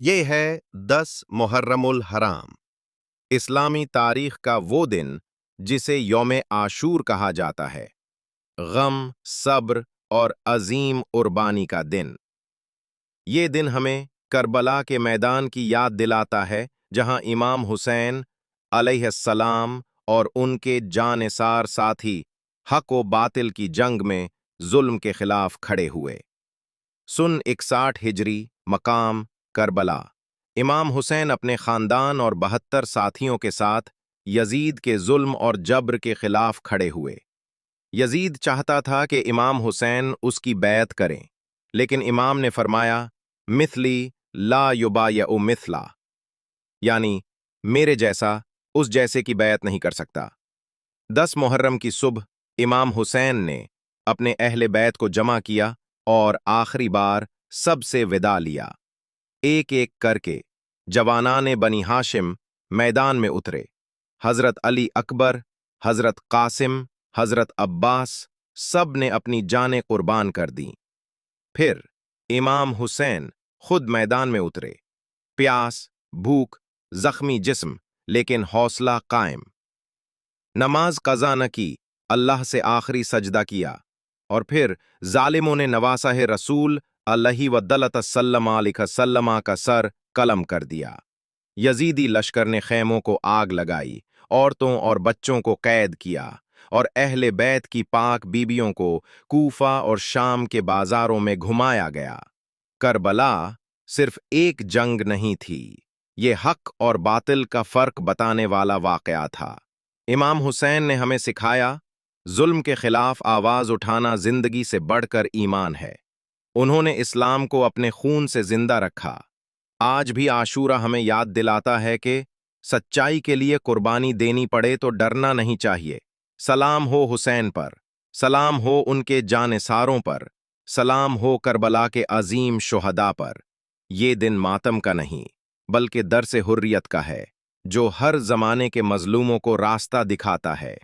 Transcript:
ये है 10 मुहर्रमुल हराम, इस्लामी तारीख का वो दिन जिसे यौम आशूर कहा जाता है। गम, सब्र और अजीम कुर्बानी का दिन। ये दिन हमें करबला के मैदान की याद दिलाता है, जहां इमाम हुसैन अलैहिस्सलाम और उनके जानिसार साथी हक व बातिल की जंग में जुल्म के खिलाफ खड़े हुए। सुन 61 हिजरी, मकाम करबला। इमाम हुसैन अपने खानदान और 72 साथियों के साथ यजीद के जुल्म और जब्र के खिलाफ खड़े हुए। यजीद चाहता था कि इमाम हुसैन उसकी बैत करें, लेकिन इमाम ने फरमाया, मिथली ला युबायउ मिथला, यानी मेरे जैसा उस जैसे की बैत नहीं कर सकता। 10 मुहर्रम की सुबह इमाम हुसैन ने अपने अहले बैत को जमा किया और आखिरी बार सबसे विदा लिया। एक एक करके जवानाने बनी हाशिम मैदान में उतरे। हजरत अली अकबर, हजरत कासिम, हजरत अब्बास, सब ने अपनी जानें कुर्बान कर दी। फिर इमाम हुसैन खुद मैदान में उतरे। प्यास, भूख, जख्मी जिस्म, लेकिन हौसला कायम। नमाज कज़ा न की, अल्लाह से आखिरी सजदा किया, और फिर जालिमों ने नवासाह रसूल अलैहि वसल्लम का सर कलम कर दिया। यजीदी लश्कर ने खैमों को आग लगाई, औरतों और बच्चों को कैद किया, और अहले बैत की पाक बीबियों को कूफा और शाम के बाजारों में घुमाया गया। करबला सिर्फ एक जंग नहीं थी, ये हक और बातिल का फर्क बताने वाला वाकया था। इमाम हुसैन ने हमें सिखाया, जुल्म के खिलाफ आवाज उठाना जिंदगी से बढ़कर ईमान है। उन्होंने इस्लाम को अपने खून से जिंदा रखा। आज भी आशूरा हमें याद दिलाता है कि सच्चाई के लिए कुर्बानी देनी पड़े तो डरना नहीं चाहिए। सलाम हो हुसैन पर, सलाम हो उनके जानिसारों पर, सलाम हो करबला के अजीम शुहदा पर। ये दिन मातम का नहीं, बल्कि दरसे हुर्रियत का है, जो हर जमाने के मजलूमों को रास्ता दिखाता है।